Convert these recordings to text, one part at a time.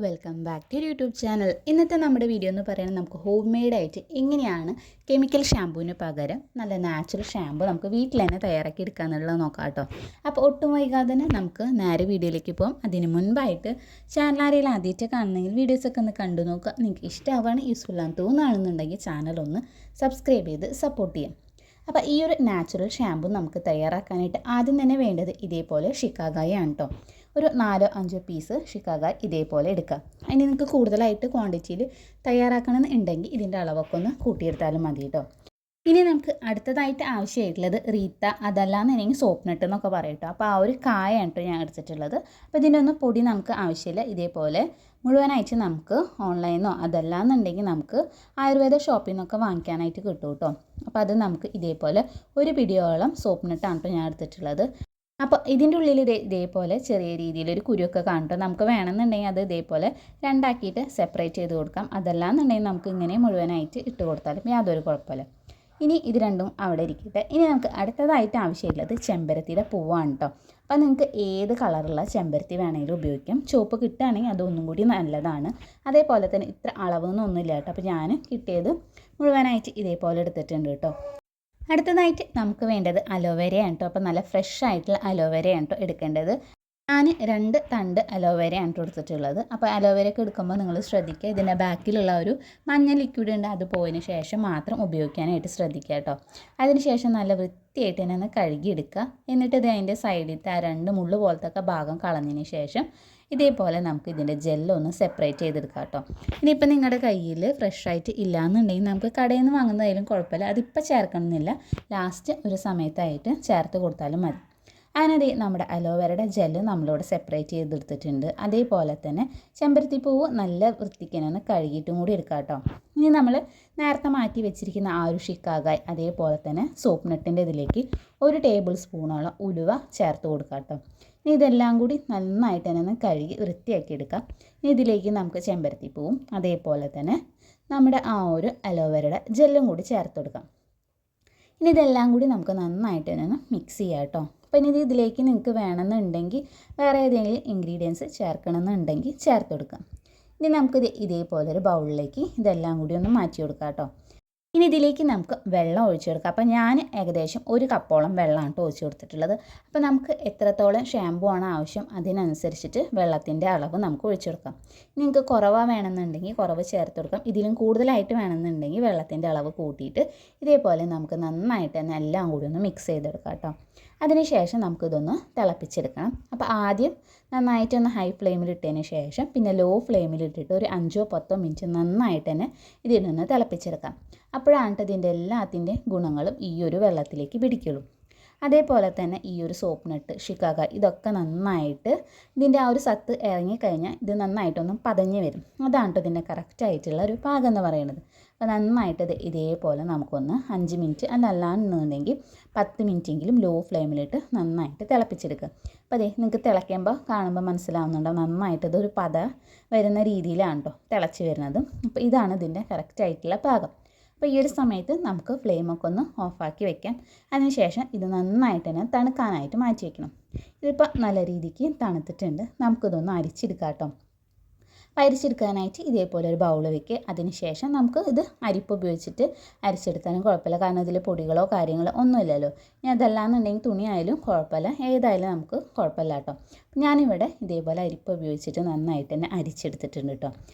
Welcome back to YouTube channel. ഇന്നത്തെ നമ്മുടെ video എന്ന് പറയുന്നത് നമുക്ക് ഹോം മെയ്ഡായിട്ട് എങ്ങനെയാണ് കെമിക്കൽ ഷാമ്പൂവിന് പകരം നല്ല നാച്ചുറൽ ഷാമ്പൂ നമുക്ക് വീട്ടിൽ തന്നെ തയ്യാറാക്കി എടുക്കുക എന്നുള്ളത് നോക്കാം കേട്ടോ. അപ്പോൾ ഒട്ടും വൈകാതെ തന്നെ നമുക്ക് നേരെ വീഡിയോയിലേക്ക് പോകാം. അതിന് മുൻപായിട്ട് ചാനൽ ആരെങ്കിലും ആദ്യമായിട്ട് കാണണമെങ്കിൽ വീഡിയോസൊക്കെ ഒന്ന് കണ്ടു നോക്കുക. നിങ്ങൾക്ക് ഇഷ്ടമാവാണ് യൂസ്ഫുൾ ആണെന്ന് തോന്നുകയാണെന്നുണ്ടെങ്കിൽ ചാനൽ ഒന്ന് സബ്സ്ക്രൈബ് ചെയ്ത് സപ്പോർട്ട് ചെയ്യാം. അപ്പോൾ ഈ ഒരു നാച്ചുറൽ ഷാമ്പൂ നമുക്ക് തയ്യാറാക്കാനായിട്ട് ആദ്യം തന്നെ വേണ്ടത് ഇതേപോലെ ഷിക്കാഗായാണ് കേട്ടോ. ഒരു 4-5 പീസ് ഷിക്കാഗായ് ഇതേപോലെ എടുക്കുക. അതിന് നിങ്ങൾക്ക് കൂടുതലായിട്ട് ക്വാണ്ടിറ്റിയിൽ തയ്യാറാക്കണമെന്ന് ഉണ്ടെങ്കിൽ ഇതിൻ്റെ അളവൊക്കെ ഒന്ന് കൂട്ടിയെടുത്താലും മതി കേട്ടോ. ഇനി നമുക്ക് അടുത്തതായിട്ട് ആവശ്യമായിട്ടുള്ളത് റീത്ത, അതല്ലാന്നുണ്ടെങ്കിൽ സോപ്പ് നട്ട് എന്നൊക്കെ പറയും കേട്ടോ. അപ്പോൾ ആ ഒരു കായാണ് കേട്ടോ ഞാൻ എടുത്തിട്ടുള്ളത്. അപ്പോൾ ഇതിൻ്റെ ഒന്നും പൊടി നമുക്ക് ആവശ്യമില്ല. ഇതേപോലെ മുഴുവനായിട്ട് നമുക്ക് ഓൺലൈനോ അതല്ലാന്നുണ്ടെങ്കിൽ നമുക്ക് ആയുർവേദ ഷോപ്പിൽ നിന്നൊക്കെ വാങ്ങിക്കാനായിട്ട് കിട്ടും കേട്ടോ. അപ്പോൾ അത് നമുക്ക് ഇതേപോലെ ഒരു പിടിയോളം സോപ്പ് നട്ടാണ് കേട്ടോ ഞാൻ എടുത്തിട്ടുള്ളത്. അപ്പോൾ ഇതിൻ്റെ ഉള്ളിൽ ഇതേപോലെ ചെറിയ രീതിയിലൊരു കുരുവൊക്കെ കാണട്ടോ. നമുക്ക് വേണമെന്നുണ്ടെങ്കിൽ അത് ഇതേപോലെ രണ്ടാക്കിയിട്ട് സെപ്പറേറ്റ് ചെയ്ത് കൊടുക്കാം. അതല്ലാന്നുണ്ടെങ്കിൽ നമുക്ക് ഇങ്ങനെ മുഴുവനായിട്ട് ഇട്ട് കൊടുത്താലും യാതൊരു കുഴപ്പമില്ല. ഇനി ഇത് രണ്ടും അവിടെ ഇരിക്കട്ടെ. ഇനി നമുക്ക് അടുത്തതായിട്ട് ആവശ്യമുള്ളത് ചെമ്പരത്തിയുടെ പൂവാണ് കേട്ടോ. അപ്പോൾ നിങ്ങൾക്ക് ഏത് കളറുള്ള ചെമ്പരത്തി വേണമെങ്കിലും ഉപയോഗിക്കാം. ചുവപ്പ് കിട്ടുകയാണെങ്കിൽ അതൊന്നും കൂടി നല്ലതാണ്. അതേപോലെ തന്നെ ഇത്ര അളവൊന്നുമില്ല കേട്ടോ. അപ്പോൾ ഞാൻ കിട്ടിയത് മുഴുവനായിട്ട് ഇതേപോലെ എടുത്തിട്ടുണ്ട് കേട്ടോ. അടുത്തതായിട്ട് നമുക്ക് വേണ്ടത് അലോവേരയാണ് കേട്ടോ. അപ്പോൾ നല്ല ഫ്രഷ് ആയിട്ടുള്ള അലോവേരയാണ് കേട്ടോ എടുക്കേണ്ടത്. ഞാൻ 2 തണ്ട് അലോവേരയാണ് കേട്ടോ എടുത്തിട്ടുള്ളത്. അപ്പോൾ അലോവേരയൊക്കെ എടുക്കുമ്പോൾ നിങ്ങൾ ശ്രദ്ധിക്കുക, ഇതിൻ്റെ ബാക്കിലുള്ള ഒരു മഞ്ഞ ലിക്വിഡ് ഉണ്ട്, അത് പോയതിന് ശേഷം മാത്രം ഉപയോഗിക്കാനായിട്ട് ശ്രദ്ധിക്കുക കേട്ടോ. അതിനുശേഷം നല്ല വൃത്തിയായിട്ട് തന്നെ ഒന്ന് കഴുകിയെടുക്കുക. എന്നിട്ട് ഇത് അതിൻ്റെ സൈഡിലത്തെ ആ 2 മുള്ള് പോലത്തെ ഭാഗം കളഞ്ഞതിന് ശേഷം ഇതേപോലെ നമുക്ക് ഇതിൻ്റെ ജെല്ലൊന്ന് സെപ്പറേറ്റ് ചെയ്തെടുക്കാം കേട്ടോ. ഇനിയിപ്പോൾ നിങ്ങളുടെ കയ്യിൽ ഫ്രഷായിട്ട് ഇല്ലയെന്നുണ്ടെങ്കിൽ നമുക്ക് കടയിൽ നിന്ന് വാങ്ങുന്നതായാലും കുഴപ്പമില്ല. അതിപ്പോൾ ചേർക്കണമെന്നില്ല, ലാസ്റ്റ് ഒരു സമയത്തായിട്ട് ചേർത്ത് കൊടുത്താലും മതി. അങ്ങനെ നമ്മുടെ അലോവേരയുടെ ജെല്ല് നമ്മളിവിടെ സെപ്പറേറ്റ് ചെയ്തെടുത്തിട്ടുണ്ട്. അതേപോലെ തന്നെ ചെമ്പരത്തിപ്പൂവ് നല്ല വൃത്തിക്കനൊന്ന് കഴുകിയിട്ടും കൂടി എടുക്കാം കേട്ടോ. ഇനി നമ്മൾ നേരത്തെ മാറ്റി വെച്ചിരിക്കുന്ന ആ ഒരു ഷിക്കാഗായ് അതേപോലെ തന്നെ സോപ്പ് നട്ടിൻ്റെ ഇതിലേക്ക് 1 ടേബിൾ സ്പൂണോളം ഉലുവ ചേർത്ത് കൊടുക്കാം കേട്ടോ. ഇനി ഇതെല്ലാം കൂടി നന്നായിട്ട് തന്നെ ഒന്ന് കഴുകി വൃത്തിയാക്കി എടുക്കാം. ഇനി ഇതിലേക്ക് നമുക്ക് ചെമ്പരത്തിപ്പൂവും അതേപോലെ തന്നെ നമ്മുടെ ആ ഒരു അലോവേരയുടെ ജെല്ലും കൂടി ചേർത്ത് കൊടുക്കാം. ഇനി ഇതെല്ലാം കൂടി നമുക്ക് നന്നായിട്ട് തന്നെ ഒന്ന് മിക്സ് ചെയ്യാം കേട്ടോ. അപ്പോൾ ഇനി ഇതിലേക്ക് നിങ്ങൾക്ക് വേണമെന്നുണ്ടെങ്കിൽ വേറെ ഏതെങ്കിലും ഇൻഗ്രീഡിയൻസ് ചേർക്കണമെന്നുണ്ടെങ്കിൽ ചേർത്ത് കൊടുക്കാം. ഇനി നമുക്കിത് ഇതേപോലെ ഒരു ബൗളിലേക്ക് ഇതെല്ലാം കൂടി ഒന്ന് മാറ്റി കൊടുക്കാം കേട്ടോ. ഇനി ഇതിലേക്ക് നമുക്ക് വെള്ളം ഒഴിച്ചു കൊടുക്കാം. അപ്പോൾ ഞാൻ ഏകദേശം 1 കപ്പോളം വെള്ളമാണ് കേട്ടോ ഒഴിച്ചു കൊടുത്തിട്ടുള്ളത്. അപ്പോൾ നമുക്ക് എത്രത്തോളം ഷാമ്പൂ ആണ് ആവശ്യം അതിനനുസരിച്ചിട്ട് വെള്ളത്തിൻ്റെ അളവ് നമുക്ക് ഒഴിച്ചു കൊടുക്കാം. നിങ്ങൾക്ക് കുറവാ വേണമെന്നുണ്ടെങ്കിൽ കുറവ് ചേർത്ത് കൊടുക്കാം. ഇതിലും കൂടുതലായിട്ട് വേണമെന്നുണ്ടെങ്കിൽ വെള്ളത്തിൻ്റെ അളവ് കൂട്ടിയിട്ട് ഇതേപോലെ നമുക്ക് നന്നായിട്ട് തന്നെ എല്ലാം കൂടി ഒന്ന് മിക്സ് ചെയ്തെടുക്കാം കേട്ടോ. അതിനുശേഷം നമുക്കിതൊന്ന് തിളപ്പിച്ചെടുക്കണം. അപ്പോൾ ആദ്യം നന്നായിട്ടൊന്ന് ഹൈ ഫ്ലെയിമിൽ ഇട്ടതിന് ശേഷം പിന്നെ ലോ ഫ്ലെയിമിൽ ഇട്ടിട്ട് ഒരു 5-10 മിനിറ്റ് നന്നായിട്ട് തന്നെ ഇതിനൊന്ന് തിളപ്പിച്ചെടുക്കാം. അപ്പോഴാണ് ഇതിൻ്റെ എല്ലാത്തിൻ്റെ ഗുണങ്ങളും ഈ ഒരു വെള്ളത്തിലേക്ക് പിടിക്കുള്ളൂ. അതേപോലെ തന്നെ ഈ ഒരു സോപ്പ് നട്ട് ഷിക്കാഗായ് ഇതൊക്കെ നന്നായിട്ട് ഇതിൻ്റെ ആ ഒരു സത്ത് ഇറങ്ങിക്കഴിഞ്ഞാൽ ഇത് നന്നായിട്ടൊന്നും പതഞ്ഞ് വരും. അതാണ് കേട്ടോ ഇതിൻ്റെ കറക്റ്റായിട്ടുള്ള ഒരു പാകം എന്ന് പറയുന്നത്. അപ്പോൾ നന്നായിട്ട് ഇതേപോലെ നമുക്കൊന്ന് 5 മിനിറ്റ് അതല്ലാന്നുണ്ടെങ്കിൽ 10 മിനിറ്റെങ്കിലും ലോ ഫ്ലെയിമിലിട്ട് നന്നായിട്ട് തിളപ്പിച്ചെടുക്കുക. അപ്പോൾ അതേ നിങ്ങൾക്ക് തിളയ്ക്കുമ്പോൾ കാണുമ്പോൾ മനസ്സിലാവുന്നുണ്ടോ, നന്നായിട്ട് ഇതൊരു പത വരുന്ന രീതിയിലാണ് കേട്ടോ തിളച്ച് വരുന്നത്. അപ്പോൾ ഇതാണ് ഇതിൻ്റെ കറക്റ്റായിട്ടുള്ള പാകം. അപ്പോൾ ഈ ഒരു സമയത്ത് നമുക്ക് ഫ്ലെയിമൊക്കെ ഒന്ന് ഓഫാക്കി വെക്കാം. അതിനുശേഷം ഇത് നന്നായിട്ട് തന്നെ തണുക്കാനായിട്ട് മാറ്റി വയ്ക്കണം. ഇതിപ്പോൾ നല്ല രീതിക്ക് തണുത്തിട്ടുണ്ട്. നമുക്കിതൊന്ന് അരിച്ചെടുക്കാം കേട്ടോ. അരിച്ചെടുക്കാനായിട്ട് ഇതേപോലെ ഒരു ബൗൾ വെക്കുക. അതിനുശേഷം നമുക്ക് ഇത് അരിപ്പ് ഉപയോഗിച്ചിട്ട് അരിച്ചെടുത്താലും കുഴപ്പമില്ല, കാരണം ഇതിൽ പൊടികളോ കാര്യങ്ങളോ ഒന്നുമില്ലല്ലോ. ഇനി അതല്ലാന്നുണ്ടെങ്കിൽ തുണിയായാലും കുഴപ്പമില്ല, ഏതായാലും നമുക്ക് കുഴപ്പമില്ല കേട്ടോ. ഞാനിവിടെ ഇതേപോലെ അരിപ്പ് ഉപയോഗിച്ചിട്ട് നന്നായിട്ട് തന്നെ അരിച്ചെടുത്തിട്ടുണ്ട് കേട്ടോ.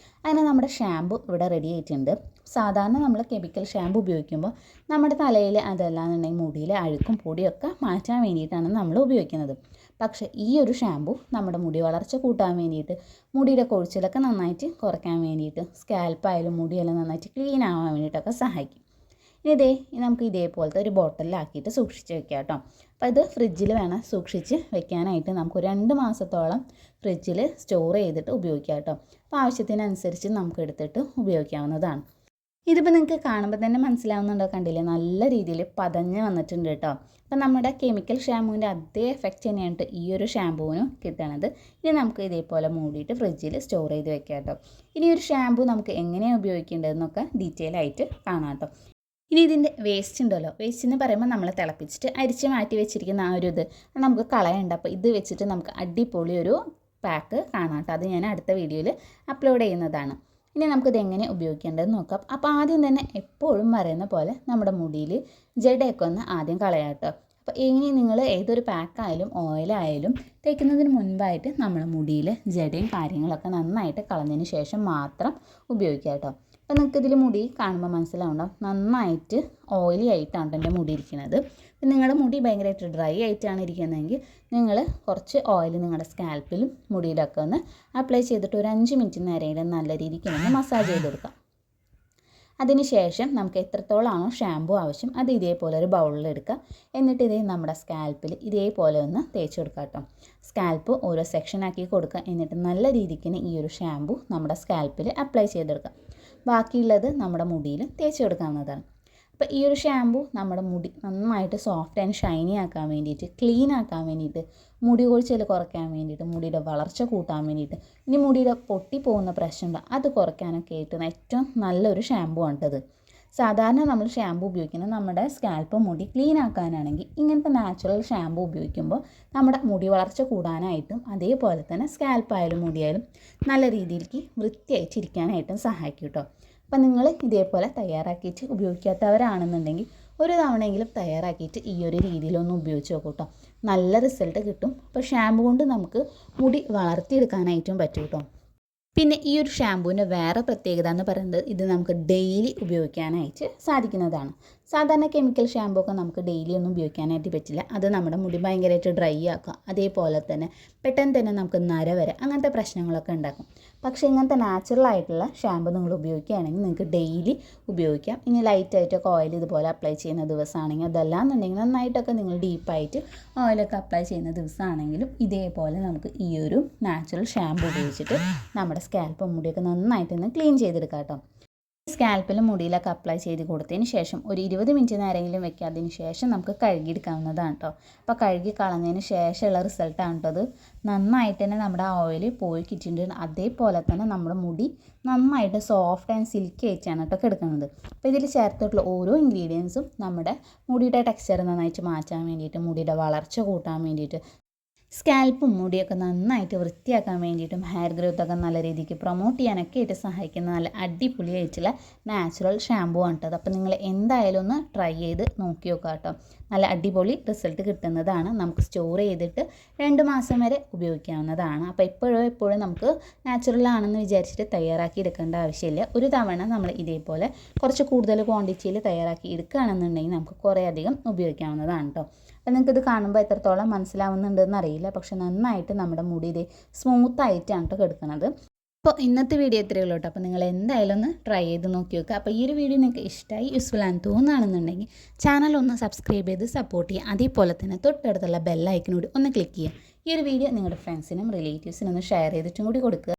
അങ്ങനെ നമ്മുടെ ഷാമ്പു ഇവിടെ റെഡി ആയിട്ടുണ്ട്. സാധാരണ നമ്മൾ കെമിക്കൽ ഷാമ്പു ഉപയോഗിക്കുമ്പോൾ നമ്മുടെ തലയിൽ അതല്ലാന്നുണ്ടെങ്കിൽ മുടിയിലെ അഴുക്കും പൊടിയൊക്കെ മാറ്റാൻ വേണ്ടിയിട്ടാണ് നമ്മൾ ഉപയോഗിക്കുന്നത്. പക്ഷേ ഈ ഒരു ഷാമ്പു നമ്മുടെ മുടി വളർച്ച കൂട്ടാൻ വേണ്ടിയിട്ട്, മുടിയുടെ കൊഴിച്ചിലൊക്കെ നന്നായിട്ട് കുറയ്ക്കാൻ വേണ്ടിയിട്ട്, സ്കാൽപ്പായാലും മുടിയെല്ലാം നന്നായിട്ട് ക്ലീൻ ആവാൻ വേണ്ടിയിട്ടൊക്കെ സഹായിക്കും. ഇനി നമുക്ക് ഇതേപോലത്തെ ഒരു ബോട്ടിലാക്കിയിട്ട് സൂക്ഷിച്ച് വെക്കാം കേട്ടോ. അപ്പോൾ ഇത് ഫ്രിഡ്ജിൽ വേണം സൂക്ഷിച്ച് വെക്കാനായിട്ട്. നമുക്ക് 2 മാസത്തോളം ഫ്രിഡ്ജിൽ സ്റ്റോർ ചെയ്തിട്ട് ഉപയോഗിക്കാം കേട്ടോ. അപ്പോൾ ആവശ്യത്തിനനുസരിച്ച് നമുക്ക് എടുത്തിട്ട് ഉപയോഗിക്കാവുന്നതാണ്. ഇതിപ്പോൾ നിങ്ങൾക്ക് കാണുമ്പോൾ തന്നെ മനസ്സിലാവുന്നുണ്ടോ, കണ്ടില്ലേ, നല്ല രീതിയിൽ പതഞ്ഞ് വന്നിട്ടുണ്ട് കേട്ടോ. അപ്പോൾ നമ്മുടെ കെമിക്കൽ ഷാമ്പൂവിൻ്റെ അതേ എഫക്റ്റ് തന്നെയാണ് ഈ ഒരു ഷാമ്പൂവിനും കിട്ടണത്. ഇനി നമുക്ക് ഇതേപോലെ മൂടിയിട്ട് ഫ്രിഡ്ജിൽ സ്റ്റോർ ചെയ്ത് വെക്കാം കേട്ടോ. ഇനി ഒരു ഷാമ്പൂ നമുക്ക് എങ്ങനെയാണ് ഉപയോഗിക്കേണ്ടതെന്നൊക്കെ ഡീറ്റെയിൽ ആയിട്ട് കാണാം കേട്ടോ. ഇനി ഇതിൻ്റെ വേസ്റ്റ് ഉണ്ടല്ലോ, വേസ്റ്റ് എന്ന് പറയുമ്പോൾ നമ്മൾ തിളപ്പിച്ചിട്ട് അരിച്ച് മാറ്റി വെച്ചിരിക്കുന്ന ആ ഒരു ഇത് നമുക്ക് കളയണ്ട. അപ്പോൾ ഇത് വെച്ചിട്ട് നമുക്ക് അടിപൊളി ഒരു പാക്ക് കാണാം കേട്ടോ. അത് ഞാൻ അടുത്ത വീഡിയോയിൽ അപ്ലോഡ് ചെയ്യുന്നതാണ്. ഇനി നമുക്കിത് എങ്ങനെ ഉപയോഗിക്കേണ്ടതെന്ന് നോക്കാം. അപ്പോൾ ആദ്യം തന്നെ എപ്പോഴും പറയുന്ന പോലെ നമ്മുടെ മുടിയിൽ ജടയൊക്കെ ഒന്ന് ആദ്യം കളയാം കേട്ടോ. അപ്പോൾ ഇനി നിങ്ങൾ ഏതൊരു പാക്കായാലും ഓയിലായാലും തേക്കുന്നതിന് മുൻപായിട്ട് നമ്മുടെ മുടിയിൽ ജടയും കാര്യങ്ങളൊക്കെ നന്നായിട്ട് കളഞ്ഞതിന് ശേഷം മാത്രം ഉപയോഗിക്കുക കേട്ടോ. അപ്പോൾ നിങ്ങൾക്ക് ഇതിൽ മുടി കാണുമ്പോൾ മനസ്സിലാവുണ്ടാവും നന്നായിട്ട് ഓയിലി ആയിട്ടാണ് എൻ്റെ മുടി ഇരിക്കുന്നത്. നിങ്ങളുടെ മുടി ഭയങ്കരമായിട്ട് ഡ്രൈ ആയിട്ടാണ് ഇരിക്കുന്നതെങ്കിൽ നിങ്ങൾ കുറച്ച് ഓയിൽ നിങ്ങളുടെ സ്കാൽപ്പിലും മുടിയിലൊക്കെ ഒന്ന് അപ്ലൈ ചെയ്തിട്ട് ഒരു 5 മിനിറ്റ് നേരം നല്ല രീതിക്ക് ഒന്ന് മസാജ് ചെയ്ത് കൊടുക്കാം. അതിനുശേഷം നമുക്ക് എത്രത്തോളമാണോ ഷാമ്പു ആവശ്യം അത് ഇതേപോലെ ഒരു ബൗളിൽ എടുക്കുക. എന്നിട്ട് ഇതേ നമ്മുടെ സ്കാൽപ്പിൽ ഇതേപോലെ ഒന്ന് തേച്ച് കൊടുക്കുക കേട്ടോ. സ്കാൽപ്പ് ഓരോ സെക്ഷനാക്കി കൊടുക്കുക. എന്നിട്ട് നല്ല രീതിക്ക് ഈ ഒരു ഷാമ്പു നമ്മുടെ സ്കാൽപ്പിൽ അപ്ലൈ ചെയ്തെടുക്കുക. ബാക്കിയുള്ളത് നമ്മുടെ മുടിയിൽ തേച്ച് കൊടുക്കാവുന്നതാണ്. അപ്പോൾ ഈ ഒരു ഷാമ്പു നമ്മുടെ മുടി നന്നായിട്ട് സോഫ്റ്റ് ആൻഡ് ഷൈനി ആക്കാൻ വേണ്ടിയിട്ട്, ക്ലീൻ ആക്കാൻ വേണ്ടിയിട്ട്, മുടി കൊഴിച്ചിൽ കുറയ്ക്കാൻ വേണ്ടിയിട്ട്, മുടിയുടെ വളർച്ച കൂട്ടാൻ വേണ്ടിയിട്ട്, ഇനി മുടിയുടെ പൊട്ടിപ്പോകുന്ന പ്രശ്നമുണ്ട് അത് കുറയ്ക്കാനൊക്കെ ആയിട്ട് ഏറ്റവും നല്ലൊരു ഷാമ്പു ആണിത്. സാധാരണ നമ്മൾ ഷാമ്പു ഉപയോഗിക്കുന്നത് നമ്മുടെ സ്കാൽപ്പ് മുടി ക്ലീൻ ആക്കാനാണെങ്കിൽ ഇങ്ങനത്തെ നാച്ചുറൽ ഷാമ്പു ഉപയോഗിക്കുമ്പോൾ നമ്മുടെ മുടി വളർച്ച കൂടാനായിട്ടും അതേപോലെ തന്നെ സ്കാൽപ്പായാലും മുടിയായാലും നല്ല രീതിയിലേക്ക് വൃത്തിയായിട്ടിരിക്കാനായിട്ടും സഹായിക്കും കേട്ടോ. അപ്പം നിങ്ങൾ ഇതേപോലെ തയ്യാറാക്കിയിട്ട് ഉപയോഗിക്കാത്തവരാണെന്നുണ്ടെങ്കിൽ ഒരു തവണയെങ്കിലും തയ്യാറാക്കിയിട്ട് ഈ ഒരു രീതിയിലൊന്ന് ഉപയോഗിച്ച് നോക്കൂ കേട്ടോ. നല്ല റിസൾട്ട് കിട്ടും. അപ്പോൾ ഷാമ്പു കൊണ്ട് നമുക്ക് മുടി വളർത്തിയെടുക്കാനായിട്ടും പറ്റും കേട്ടോ. പിന്നെ ഈ ഒരു ഷാമ്പൂവിൻ്റെ വേറെ പ്രത്യേകത എന്ന് പറയുന്നത് ഇത് നമുക്ക് ഡെയിലി ഉപയോഗിക്കാനായിട്ട് സാധിക്കുന്നതാണ്. സാധാരണ കെമിക്കൽ ഷാമ്പൂ ഒക്കെ നമുക്ക് ഡെയിലി ഒന്നും ഉപയോഗിക്കാനായിട്ട് പറ്റില്ല. അത് നമ്മുടെ മുടി ഭയങ്കരമായിട്ട് ഡ്രൈ ആക്കുക, അതേപോലെ തന്നെ പെട്ടെന്ന് തന്നെ നമുക്ക് നര വരെ അങ്ങനത്തെ പ്രശ്നങ്ങളൊക്കെ ഉണ്ടാക്കും. പക്ഷേ ഇങ്ങനത്തെ നാച്ചുറൽ ആയിട്ടുള്ള ഷാമ്പൂ നിങ്ങൾ ഉപയോഗിക്കുകയാണെങ്കിൽ നിങ്ങൾക്ക് ഡെയിലി ഉപയോഗിക്കാം. ഇനി ലൈറ്റായിട്ടൊക്കെ ഓയിൽ ഇതുപോലെ അപ്ലൈ ചെയ്യുന്ന ദിവസമാണെങ്കിൽ, അതല്ലാന്നുണ്ടെങ്കിൽ നന്നായിട്ടൊക്കെ നിങ്ങൾ ഡീപ്പായിട്ട് ഓയിലൊക്കെ അപ്ലൈ ചെയ്യുന്ന ദിവസമാണെങ്കിലും ഇതേപോലെ നമുക്ക് ഈ ഒരു നാച്ചുറൽ ഷാമ്പൂ ഉപയോഗിച്ചിട്ട് നമ്മുടെ സ്കാൽപ്പും മുടിയൊക്കെ നന്നായിട്ടൊന്ന് ക്ലീൻ ചെയ്തെടുക്കാം കേട്ടോ. സ്കാൽപ്പിലും മുടിയിലൊക്കെ അപ്ലൈ ചെയ്ത് കൊടുത്തതിന് ശേഷം ഒരു 20 മിനിറ്റ് നേരമെങ്കിലും വെക്കാത്തതിന് ശേഷം നമുക്ക് കഴുകിയെടുക്കാവുന്നതാണ് കേട്ടോ. അപ്പോൾ കഴുകി കളഞ്ഞതിന് ശേഷമുള്ള റിസൾട്ടാണ് കേട്ടോ അത്. നന്നായിട്ട് തന്നെ നമ്മുടെ ഓയിൽ പോയി കിട്ടിയിട്ടുണ്ട്. അതേപോലെ തന്നെ നമ്മുടെ മുടി നന്നായിട്ട് സോഫ്റ്റ് ആൻഡ് സിൽക്കി ആയിട്ടാണ് കേട്ടോ കിടക്കുന്നത്. അപ്പോൾ ഇതിൽ ചേർത്തിട്ടുള്ള ഓരോ ഇൻഗ്രീഡിയൻസും നമ്മുടെ മുടിയുടെ ടെക്സ്ചർ നന്നായിട്ട് മാറ്റാൻ വേണ്ടിയിട്ട്, മുടിയുടെ വളർച്ച കൂട്ടാൻ വേണ്ടിയിട്ട്, സ്കാൽപ്പും മുടിയൊക്കെ നന്നായിട്ട് വൃത്തിയാക്കാൻ വേണ്ടിയിട്ടും ഹെയർ ഗ്രോത്തൊക്കെ നല്ല രീതിക്ക് പ്രൊമോട്ട് ചെയ്യാനൊക്കെ ആയിട്ട് സഹായിക്കുന്ന നല്ല അടിപൊളിയായിട്ടുള്ള നാച്ചുറൽ ഷാമ്പൂ ആണ് കേട്ടോ. അപ്പോൾ നിങ്ങൾ എന്തായാലും ഒന്ന് ട്രൈ ചെയ്ത് നോക്കി നോക്കുക കേട്ടോ. നല്ല അടിപൊളി റിസൾട്ട് കിട്ടുന്നതാണ്. നമുക്ക് സ്റ്റോർ ചെയ്തിട്ട് 2 മാസം വരെ ഉപയോഗിക്കാവുന്നതാണ്. അപ്പോൾ എപ്പോഴും നമുക്ക് നാച്ചുറൽ ആണെന്ന് വിചാരിച്ചിട്ട് തയ്യാറാക്കി എടുക്കേണ്ട ആവശ്യമില്ല. ഒരു തവണ നമ്മൾ ഇതേപോലെ കുറച്ച് കൂടുതൽ ക്വാണ്ടിറ്റിയിൽ തയ്യാറാക്കി എടുക്കുകയാണെന്നുണ്ടെങ്കിൽ നമുക്ക് കുറേ അധികം ഉപയോഗിക്കാവുന്നതാണ് കേട്ടോ. അപ്പോൾ നിങ്ങൾക്കിത് കാണുമ്പോൾ എത്രത്തോളം മനസ്സിലാവുന്നുണ്ടെന്ന് അറിയില്ല, പക്ഷെ നന്നായിട്ട് നമ്മുടെ മുടി ഇത് സ്മൂത്തായിട്ടാണ് കേട്ടോ കിടക്കുന്നത്. അപ്പോൾ ഇന്നത്തെ വീഡിയോ ഇത്രയേ ഉള്ളൂ കേട്ടോ. അപ്പോൾ നിങ്ങൾ എന്തായാലും ഒന്ന് ട്രൈ ചെയ്ത് നോക്കി നോക്കുക. അപ്പോൾ ഈ ഒരു വീഡിയോ നിങ്ങൾക്ക് ഇഷ്ടമായി യൂസ്ഫുൾ ആണെന്ന് തോന്നുകയാണെന്നുണ്ടെങ്കിൽ ചാനൽ ഒന്ന് സബ്സ്ക്രൈബ് ചെയ്ത് സപ്പോർട്ട് ചെയ്യുക. അതേപോലെ തന്നെ തൊട്ടടുത്തുള്ള ബെൽ ഐക്കനോട് ഒന്ന് ക്ലിക്ക് ചെയ്യുക. ഈ ഒരു വീഡിയോ നിങ്ങളുടെ ഫ്രണ്ട്സിനും റിലേറ്റീവ്സിനും ഒന്ന് ഷെയർ ചെയ്തിട്ടും കൂടി കൊടുക്കുക.